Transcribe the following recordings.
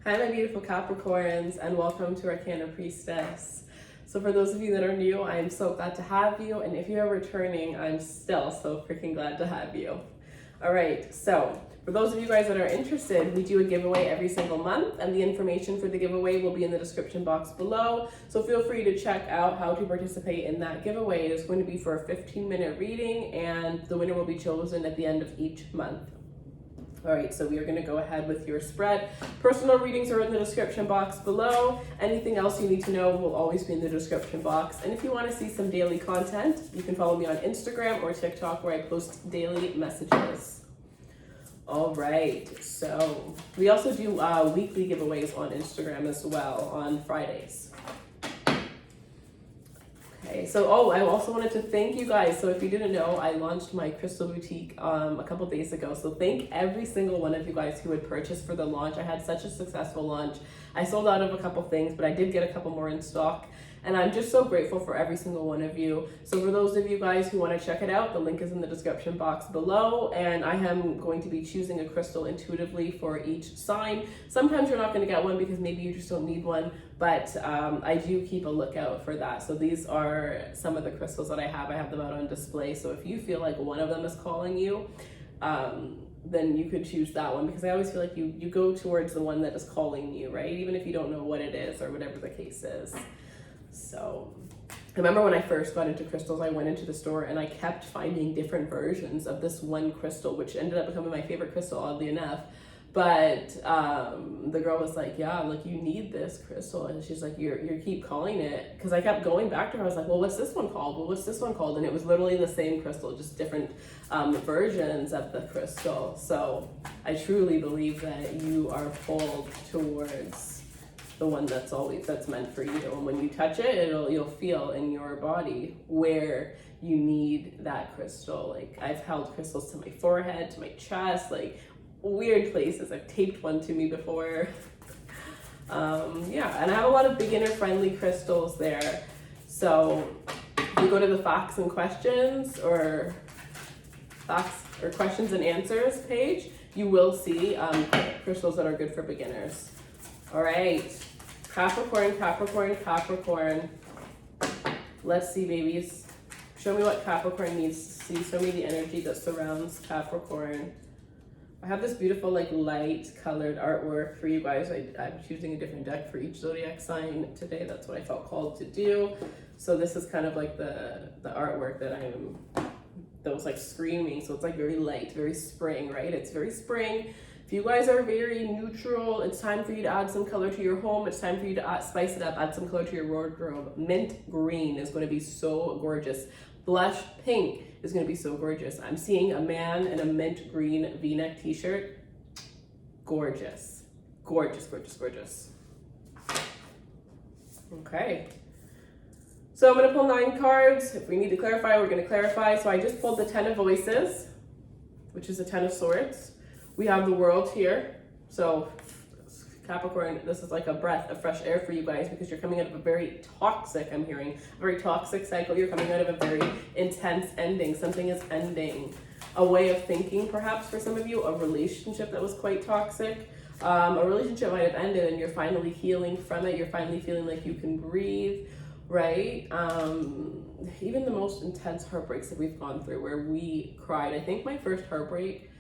Hi, my beautiful Capricorns, and welcome to Arcana Priestess. So for those of you that are new, I'm so glad to have you, and if you are returning, I'm still so freaking glad to have you. All right, so for those of you guys that are interested, we do a giveaway every single month, and the information for the giveaway will be in the description box below. So feel free to check out how to participate in that giveaway. It is going to be for a 15-minute reading, and the winner will be chosen at the end of each month. All right, so we are going to go ahead with your spread. Personal readings are in the description box below. Anything else you need to know will always be in the description box. And if you want to see some daily content, you can follow me on Instagram or TikTok where I post daily messages. All right, so we also do weekly giveaways on Instagram as well on Fridays. Okay, so I also wanted to thank you guys. So if you didn't know, I launched my crystal boutique a couple days ago. So thank every single one of you guys who had purchased for the launch. I had such a successful launch. I sold out of a couple things, but I did get a couple more in stock. And I'm just so grateful for every single one of you. So for those of you guys who want to check it out, the link is in the description box below. And I am going to be choosing a crystal intuitively for each sign. Sometimes you're not going to get one because maybe you just don't need one. But I do keep a lookout for that. So these are some of the crystals that I have. I have them out on display. So if you feel like one of them is calling you, then you could choose that one, because I always feel like you go towards the one that is calling you, right? Even if you don't know what it is or whatever the case is. So I remember when I first got into crystals, I went into the store and I kept finding different versions of this one crystal, which ended up becoming my favorite crystal, oddly enough. But the girl was like, yeah, like, you need this crystal. And she's like, you keep calling it. Because I kept going back to her. I was like, well, what's this one called? Well, what's this one called? And it was literally the same crystal, just different versions of the crystal. So I truly believe that you are pulled towards the one that's meant for you. And when you touch it, you'll feel in your body where you need that crystal. Like, I've held crystals to my forehead, to my chest, like weird places. I've taped one to me before. Yeah, and I have a lot of beginner friendly crystals there. So if you go to the facts and questions or questions and answers page, you will see crystals that are good for beginners. All right, Capricorn, Capricorn, Capricorn. Let's see, babies. Show me what Capricorn needs to see. Show me the energy that surrounds Capricorn. I have this beautiful, like, light colored artwork for you guys. I'm choosing a different deck for each zodiac sign today. That's what I felt called to do. So this is kind of like the artwork that was like screaming. So it's like very light, very spring, right? It's very spring. If you guys are very neutral, it's time for you to add some color to your home. It's time for you to spice it up, add some color to your wardrobe. Mint green is going to be so gorgeous. Blush pink is going to be so gorgeous. I'm seeing a man in a mint green v-neck t-shirt. Gorgeous. Gorgeous, gorgeous, gorgeous. Okay. So I'm going to pull 9 cards. If we need to clarify, we're going to clarify. So I just pulled the 10 of Voices, which is the 10 of Swords. We have the World here. So Capricorn, this is like a breath of fresh air for you guys, because you're coming out of a very toxic, I'm hearing, a very toxic cycle. You're coming out of a very intense ending. Something is ending. A way of thinking, perhaps, for some of you, a relationship that was quite toxic. A relationship might have ended and you're finally healing from it. You're finally feeling like you can breathe, right? Even the most intense heartbreaks that we've gone through, where we cried. I think my first heartbreak,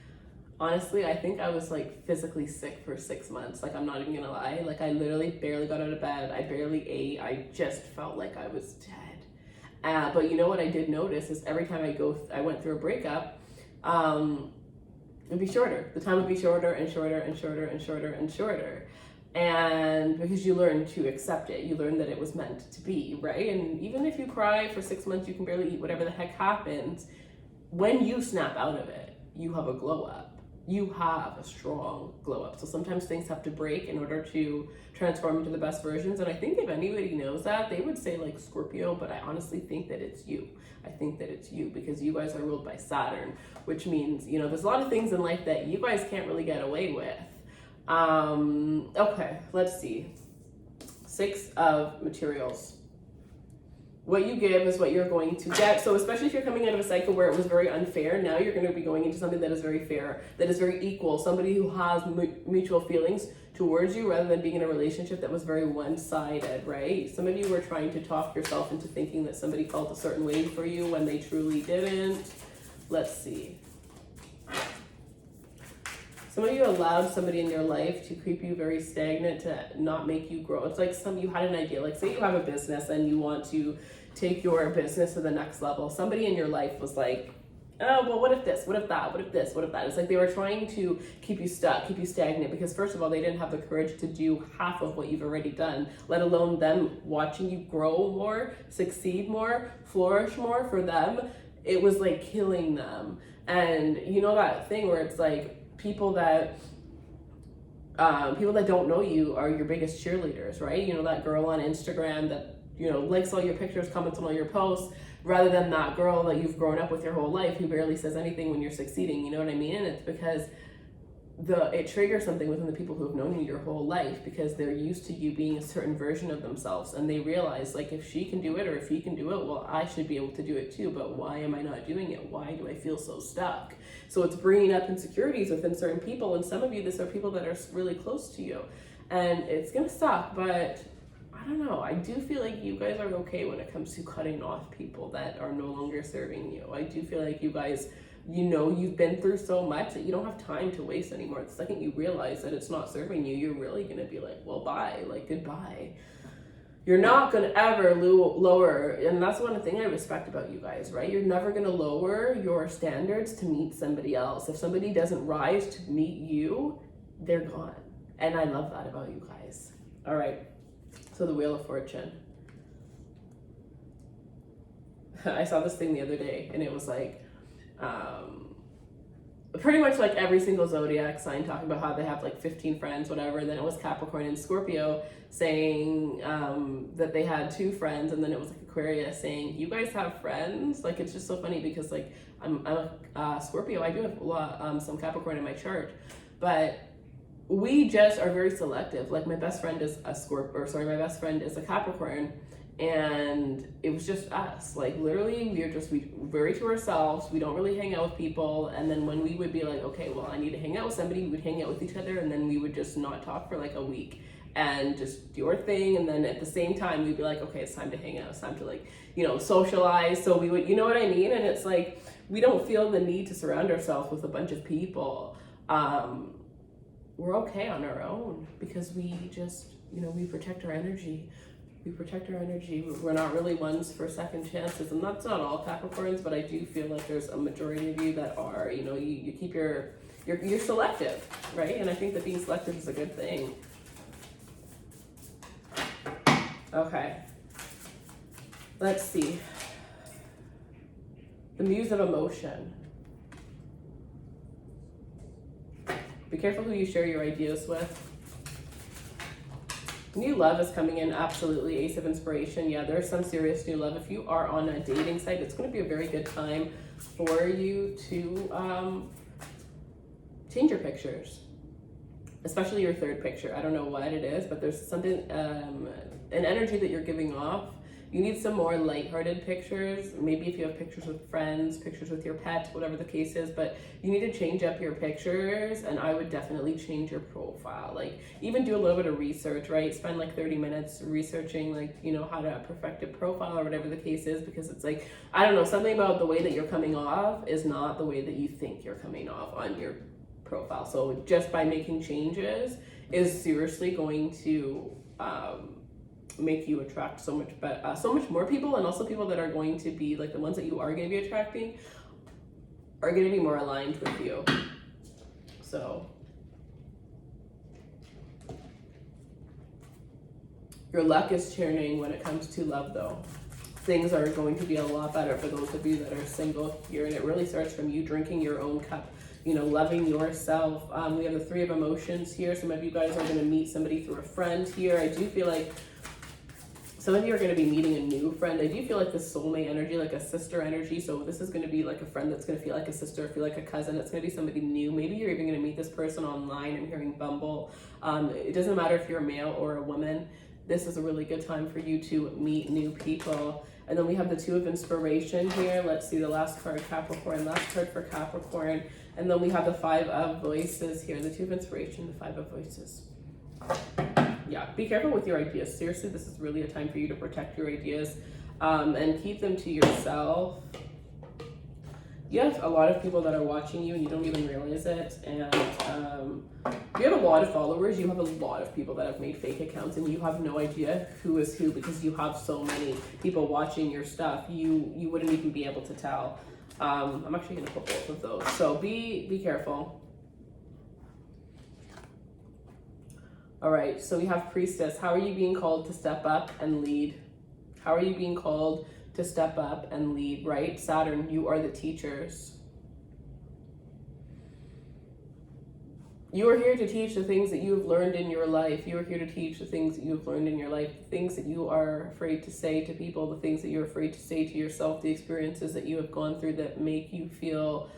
honestly, I think I was like physically sick for 6 months. Like, I'm not even gonna lie. Like, I literally barely got out of bed. I barely ate. I just felt like I was dead. But you know what I did notice is every time I went through a breakup, it'd be shorter. The time would be shorter and shorter and shorter and shorter and shorter. And because you learn to accept it, you learn that it was meant to be, right? And even if you cry for 6 months, you can barely eat, whatever the heck happens, when you snap out of it, you have a glow up. You have a strong glow up. So sometimes things have to break in order to transform into the best versions. And I think if anybody knows that, they would say like Scorpio, but I honestly think that it's you. I think that it's you, because you guys are ruled by Saturn, which means, you know, there's a lot of things in life that you guys can't really get away with. Okay, let's see. 6 of Materials. what you give is what you're going to get. So especially if you're coming out of a cycle where it was very unfair, now you're going to be going into something that is very fair, that is very equal, somebody who has mutual feelings towards you rather than being in a relationship that was very one-sided, right? Some of you were trying to talk yourself into thinking that somebody felt a certain way for you when they truly didn't. Let's see. Some of you allowed somebody in your life to keep you very stagnant, to not make you grow. It's like you had an idea, like say you have a business and you want to take your business to the next level. Somebody in your life was like, oh, well, what if this, what if that, what if this, what if that? It's like they were trying to keep you stuck, keep you stagnant, because first of all, they didn't have the courage to do half of what you've already done, let alone them watching you grow more, succeed more, flourish more. For them, it was like killing them. And you know that thing where it's like, people that don't know you are your biggest cheerleaders, right? You know, that girl on Instagram that, you know, likes all your pictures, comments on all your posts, rather than that girl that you've grown up with your whole life who barely says anything when you're succeeding. You know what I mean? And it's because it triggers something within the people who have known you your whole life, because they're used to you being a certain version of themselves, and they realize, like, if she can do it or if he can do it, well, I should be able to do it too. But why am I not doing it? Why do I feel so stuck? So it's bringing up insecurities within certain people, and some of you, these are people that are really close to you, and it's gonna suck. But I don't know, I do feel like you guys are okay when it comes to cutting off people that are no longer serving you. I do feel like you guys, you know, you've been through so much that you don't have time to waste anymore. The second you realize that it's not serving you, you're really gonna be like, well, bye, like, goodbye. You're not gonna ever lower, and that's one thing I respect about you guys, right? You're never gonna lower your standards to meet somebody else. If somebody doesn't rise to meet you, they're gone. And I love that about you guys. All right, so the Wheel of Fortune. I saw this thing the other day, and it was like, pretty much like every single zodiac sign talking about how they have like 15 friends, whatever. And then it was Capricorn and Scorpio saying that they had 2 friends, and then it was like Aquarius saying, you guys have friends? Like, it's just so funny because like I'm a Scorpio. I do have a lot, some Capricorn in my chart, but we just are very selective. Like my best friend is my best friend is a Capricorn, and it was just us. Like literally we very to ourselves. We don't really hang out with people. And then when we would be like, okay, well, I need to hang out with somebody, we would hang out with each other, and then we would just not talk for like a week and just do our thing. And then at the same time we'd be like, okay, it's time to hang out, it's time to, like, you know, socialize. So we would, you know what I mean? And it's like, we don't feel the need to surround ourselves with a bunch of people. We're okay on our own because we just, you know, we protect our energy. We're not really ones for second chances, and that's not all Capricorns, but I do feel like there's a majority of you that are, you know, you keep you're selective, right? And I think that being selective is a good thing. Okay, let's see. The Muse of Emotion. Be careful who you share your ideas with. New love is coming in, absolutely. Ace of Inspiration. Yeah, there's some serious new love. If you are on a dating site, it's going to be a very good time for you to change your pictures, especially your third picture. I don't know what it is, but there's something, an energy that you're giving off. You need some more lighthearted pictures. Maybe if you have pictures with friends, pictures with your pet, whatever the case is, but you need to change up your pictures, and I would definitely change your profile. Like, even do a little bit of research, right? Spend like 30 minutes researching, like, you know, how to perfect a profile or whatever the case is, because it's like, I don't know, something about the way that you're coming off is not the way that you think you're coming off on your profile. So just by making changes is seriously going to, make you attract so much more people, and also people that are going to be like the ones that you are going to be attracting are going to be more aligned with you. So your luck is turning when it comes to love, though. Things are going to be a lot better for those of you that are single here, and it really starts from you drinking your own cup, you know, loving yourself. We have the 3 of Emotions here. Some of you guys are going to meet somebody through a friend here. I do feel like some of you are going to be meeting a new friend. I do feel like the soulmate energy, like a sister energy. So this is going to be like a friend that's going to feel like a sister, feel like a cousin. It's going to be somebody new. Maybe you're even going to meet this person online. I'm hearing Bumble. It doesn't matter if you're a male or a woman. This is a really good time for you to meet new people. And then we have the Two of Inspiration here. Let's see the last card, Capricorn, last card for Capricorn. And then we have the Five of Voices here, the Two of Inspiration, the Five of Voices. Yeah, be careful with your ideas. Seriously, this is really a time for you to protect your ideas and keep them to yourself. You have a lot of people that are watching you and you don't even realize it. And you have a lot of followers. You have a lot of people that have made fake accounts and you have no idea who is who because you have so many people watching your stuff. You wouldn't even be able to tell. I'm actually going to put both of those. So be careful. All right, so we have Priestess. How are you being called to step up and lead? How are you being called to step up and lead, right? Saturn, you are the teachers. You are here to teach the things that you have learned in your life. You are here to teach the things that you have learned in your life, the things that you are afraid to say to people, the things that you're afraid to say to yourself, the experiences that you have gone through that make you feel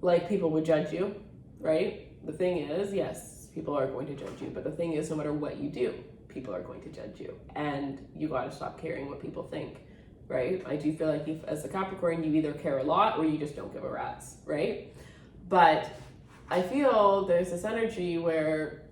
like people would judge you, right? The thing is, yes, people are going to judge you, but the thing is, no matter what you do, people are going to judge you, and you got to stop caring what people think, right? I do feel like if, as a Capricorn, you either care a lot or you just don't give a rat's, right? But I feel there's this energy where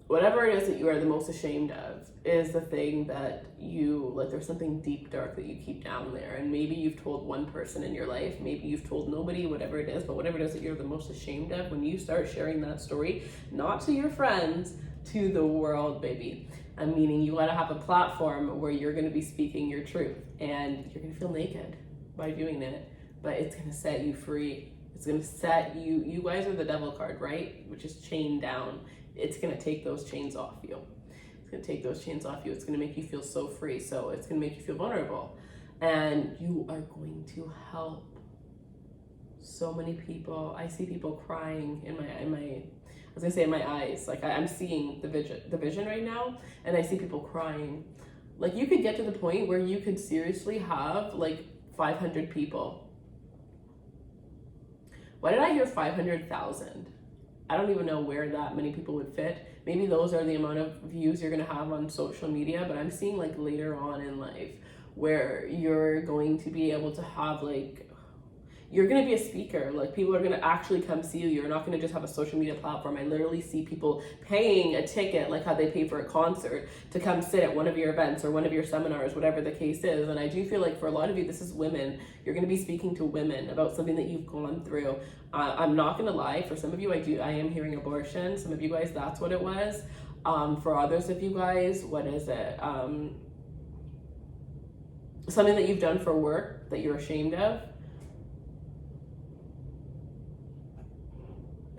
whatever it is that you are the most ashamed of is the thing that you, like there's something deep, dark that you keep down there. And maybe you've told one person in your life, maybe you've told nobody, whatever it is, but whatever it is that you're the most ashamed of, when you start sharing that story, not to your friends, to the world, baby. I'm meaning you gotta have a platform where you're gonna be speaking your truth and you're gonna feel naked by doing it, but it's gonna set you free. It's gonna set you, you guys are the devil card, right? Which is chained down. It's gonna take those chains off you. It's gonna take those chains off you. It's gonna make you feel so free. So it's gonna make you feel vulnerable. And you are going to help so many people. I see people crying in my eyes. Like I'm seeing the vision right now, and I see people crying. Like you could get to the point where you could seriously have like 500 people. Why did I hear 500,000? I don't even know where that many people would fit. Maybe those are the amount of views you're gonna have on social media, but I'm seeing like later on in life where you're going to be able to have like, you're going to be a speaker. Like people are going to actually come see you. You're not going to just have a social media platform. I literally see people paying a ticket, like how they pay for a concert, to come sit at one of your events or one of your seminars, whatever the case is. And I do feel like for a lot of you, this is women. You're going to be speaking to women about something that you've gone through. I'm not going to lie. For some of you, I am hearing abortion. Some of you guys, that's what it was. For others of you guys, what is it? Something that you've done for work that you're ashamed of.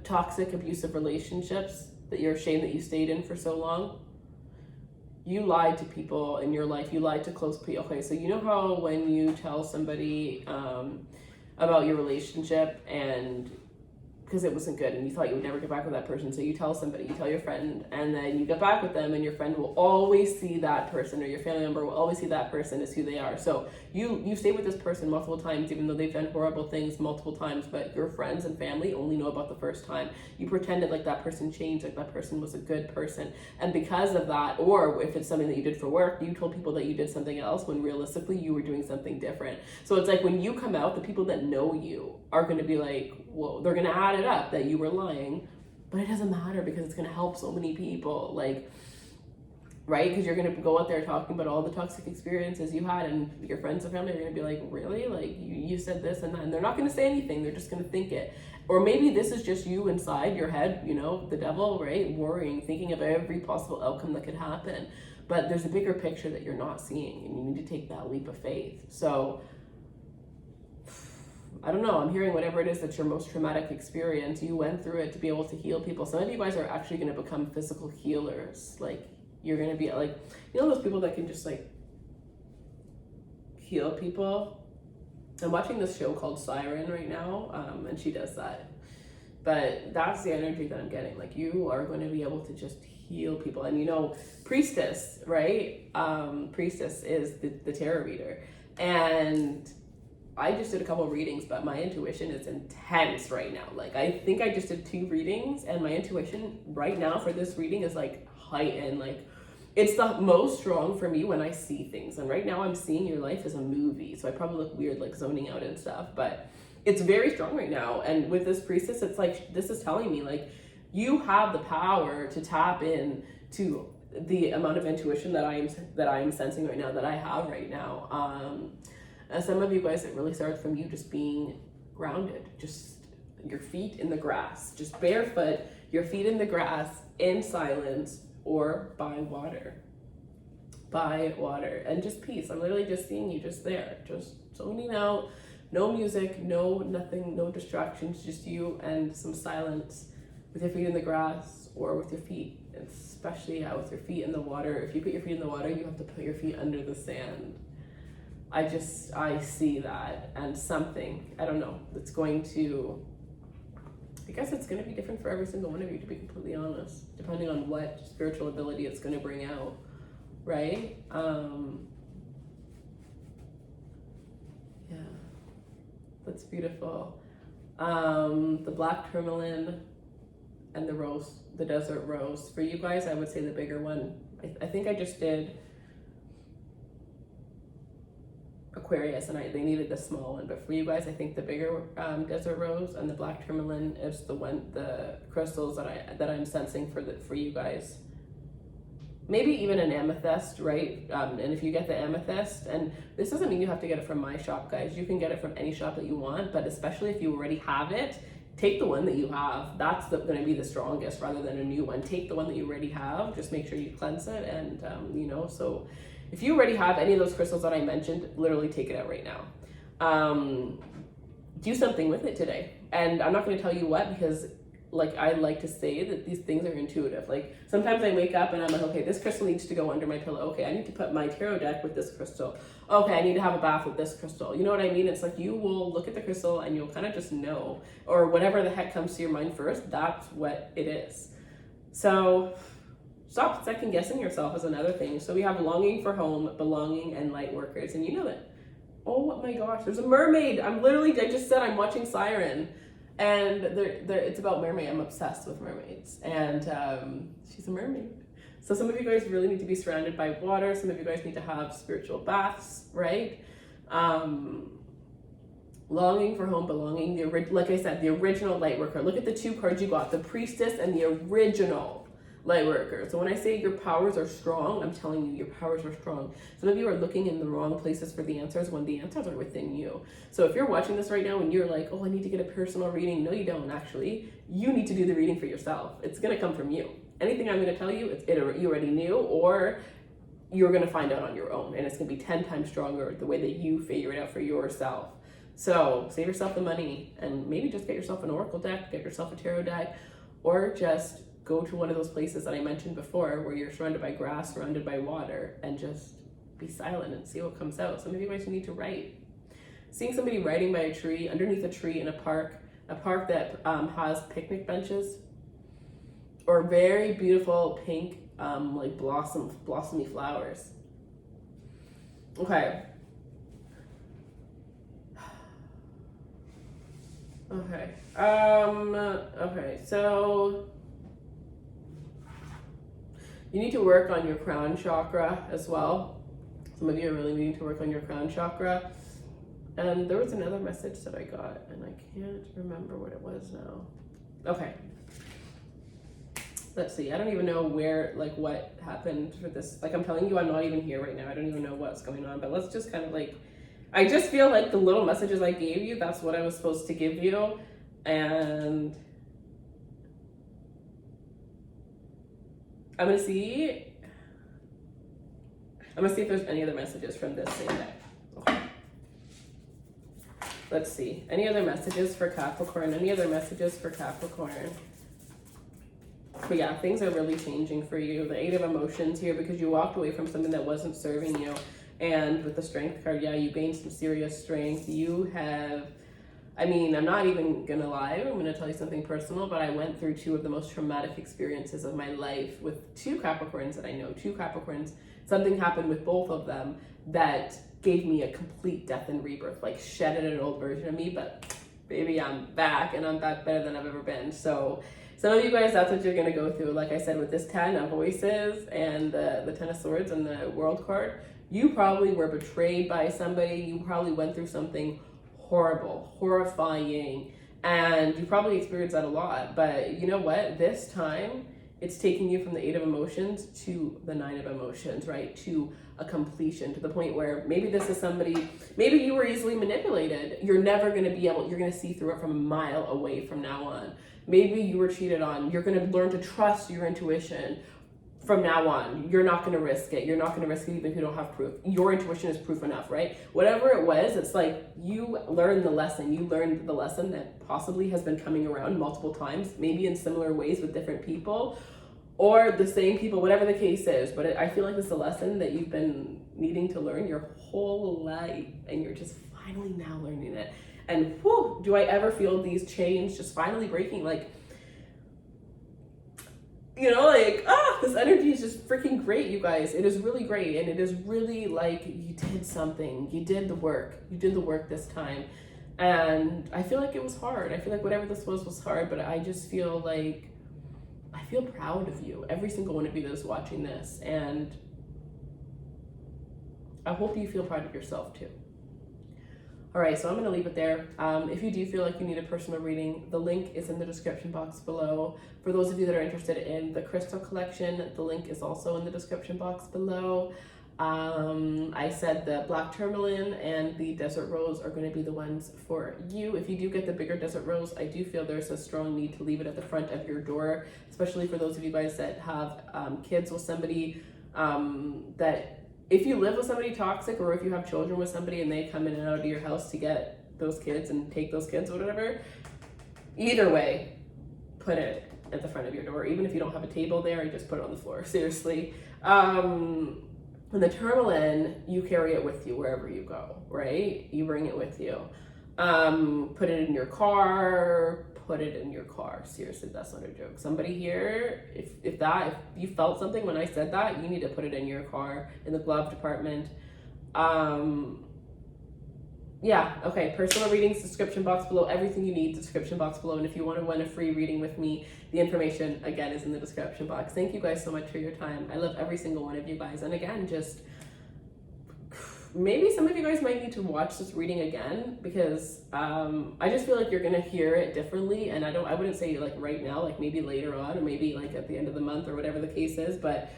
Toxic, abusive relationships that you're ashamed that you stayed in for so long. You lied to people in your life. You lied to close people. Okay, so you know how when you tell somebody about your relationship and because it wasn't good and you thought you would never get back with that person, so you tell somebody, you tell your friend, and then you get back with them and your friend will always see that person, or your family member will always see that person as who they are. So you stay with this person multiple times, even though they've done horrible things multiple times, but your friends and family only know about the first time. You pretended like that person changed, like that person was a good person. And because of that, or if it's something that you did for work, you told people that you did something else when realistically you were doing something different. So it's like when you come out, the people that know you are going to be like, whoa, they're going to add it up that you were lying, but it doesn't matter because it's going to help so many people, like, right? Because you're going to go out there talking about all the toxic experiences you had, and your friends and family are going to be like, really? Like, you said this and that, and they're not going to say anything. They're just going to think it. Or maybe this is just you inside your head, you know, the devil, right? Worrying, thinking of every possible outcome that could happen. But there's a bigger picture that you're not seeing, and you need to take that leap of faith. So I don't know, I'm hearing whatever it is that's your most traumatic experience, you went through it to be able to heal people. Some of you guys are actually going to become physical healers. Like, you're going to be like, you know those people that can just like heal people? I'm watching this show called Siren right now, and she does that. But that's the energy that I'm getting. Like, you are going to be able to just heal people. And you know, Priestess, right? Priestess is the tarot reader. And I just did a couple of readings, but my intuition is intense right now. Like, I think I just did 2 readings, and my intuition right now for this reading is like heightened. Like, It's the most strong for me when I see things. And right now I'm seeing your life as a movie. So I probably look weird, like zoning out and stuff, but it's very strong right now. And with this priestess, it's like, this is telling me like, you have the power to tap in to the amount of intuition that I'm sensing right now, that I have right now. And some of you guys, it really started from you just being grounded, just your feet in the grass, just barefoot, your feet in the grass, in silence, or by water, and just peace. I'm literally just seeing you just there, just zoning out, no music, no nothing, no distractions, just you and some silence with your feet in the grass or with your feet, especially with your feet in the water. If you put your feet in the water, you have to put your feet under the sand. I see that, and something, I don't know, it's going to, I guess it's going to be different for every single one of you, to be completely honest, depending on what spiritual ability it's going to bring out, right? Yeah, that's beautiful. The black tourmaline and the rose, the desert rose. For you guys, I would say the bigger one. I think I just did Aquarius, and they needed the small one, but for you guys, I think the bigger desert rose and the black tourmaline is the crystals that I'm sensing for you guys. Maybe even an amethyst, right? And if you get the amethyst, and this doesn't mean you have to get it from my shop, guys. You can get it from any shop that you want, but especially if you already have it, take the one that you have. That's going to be the strongest rather than a new one. Take the one that you already have. Just make sure you cleanse it, and so if you already have any of those crystals that I mentioned, literally take it out right now. Do something with it today. And I'm not going to tell you what, because like I like to say that these things are intuitive. Like sometimes I wake up and I'm like, okay, this crystal needs to go under my pillow. Okay, I need to put my tarot deck with this crystal. Okay, I need to have a bath with this crystal. You know what I mean? It's like you will look at the crystal and you'll kind of just know, or whatever the heck comes to your mind first, that's what it is. So stop second guessing yourself is another thing. So we have longing for home, belonging, and light workers. And you know it. Oh my gosh, there's a mermaid. I just said I'm watching Siren. And it's about mermaid. I'm obsessed with mermaids. And she's a mermaid. So some of you guys really need to be surrounded by water. Some of you guys need to have spiritual baths, right? Longing for home, belonging. Like I said, the original light worker. Look at the two cards you got. The priestess and the original light worker. So when I say your powers are strong, I'm telling you, your powers are strong. Some of you are looking in the wrong places for the answers when the answers are within you. So if you're watching this right now and you're like, oh, I need to get a personal reading. No, you don't actually. You need to do the reading for yourself. It's going to come from you. Anything I'm going to tell you, you already knew, or you're going to find out on your own. And it's going to be 10 times stronger the way that you figure it out for yourself. So save yourself the money and maybe just get yourself an oracle deck, get yourself a tarot deck, or just go to one of those places that I mentioned before where you're surrounded by grass, surrounded by water, and just be silent and see what comes out. Some of you guys need to write. Seeing somebody writing by a tree, underneath a tree in a park that has picnic benches, or very beautiful pink, like blossomy flowers. Okay. Okay, so you need to work on your crown chakra as well. Some of you are really needing to work on your crown chakra. And there was another message that I got, and I can't remember what it was now. Okay. Let's see. I don't even know what happened for this. Like, I'm telling you, I'm not even here right now. I don't even know what's going on. But let's just kind of I just feel like the little messages I gave you, that's what I was supposed to give you. And I'm gonna see if there's any other messages from this same deck. Okay. Let's see. Any other messages for Capricorn? Any other messages for Capricorn? But yeah, things are really changing for you. The Eight of Emotions here, because you walked away from something that wasn't serving you. And with the Strength card, yeah, you gained some serious strength. You have, I'm not even gonna lie, I'm gonna tell you something personal, but I went through two of the most traumatic experiences of my life with two Capricorns that I know. Two Capricorns, something happened with both of them that gave me a complete death and rebirth, like shedded an old version of me, but baby, I'm back, and I'm back better than I've ever been. So Some of you guys, that's what you're going to go through. Like I said, with this 10 of voices and the 10 of swords and the world card, you probably were betrayed by somebody. You probably went through something horrible, horrifying, and you probably experienced that a lot. But you know what? This time, it's taking you from the 8 of emotions to the 9 of emotions, right? To a completion, to the point where maybe this is somebody, maybe you were easily manipulated. You're never going to be able, you're going to see through it from a mile away from now on. Maybe you were cheated on. You're going to learn to trust your intuition from now on. You're not going to risk it. You're not going to risk it even if you don't have proof. Your intuition is proof enough, right? Whatever it was, it's like you learned the lesson. You learned the lesson that possibly has been coming around multiple times, maybe in similar ways with different people or the same people, whatever the case is. But I feel like it's a lesson that you've been needing to learn your whole life, and you're just finally now learning it. And whew, do I ever feel these chains just finally breaking? Like, you know, like, this energy is just freaking great, you guys. It is really great. And it is really like you did something. You did the work. You did the work this time. And I feel like it was hard. I feel like whatever this was hard, but I just feel like, I feel proud of you. Every single one of you that is watching this. And I hope you feel proud of yourself too. All right, so I'm going to leave it there. If you do feel like you need a personal reading, the link is in the description box below. For those of you that are interested in the crystal collection, the link is also in the description box below. I said the black tourmaline and the desert rose are going to be the ones for you. If you do get the bigger desert rose, I do feel there's a strong need to leave it at the front of your door, especially for those of you guys that have kids with somebody that, if you live with somebody toxic, or if you have children with somebody and they come in and out of your house to get those kids and take those kids or whatever, either way, put it at the front of your door. Even if you don't have a table there, just put it on the floor, seriously. And the tourmaline, you carry it with you wherever you go, right? You bring it with you. Put it in your car, seriously, that's not a joke. Somebody here, if you felt something when I said that, you need to put it in your car, in the glove department. Yeah, okay, personal readings, description box below, everything you need, description box below. And if you want to win a free reading with me, the information again is in the description box. Thank you guys so much for your time. I love every single one of you guys. And again, just maybe some of you guys might need to watch this reading again, because I just feel like you're gonna hear it differently. And I wouldn't say like right now, like maybe later on, or maybe like at the end of the month or whatever the case is, but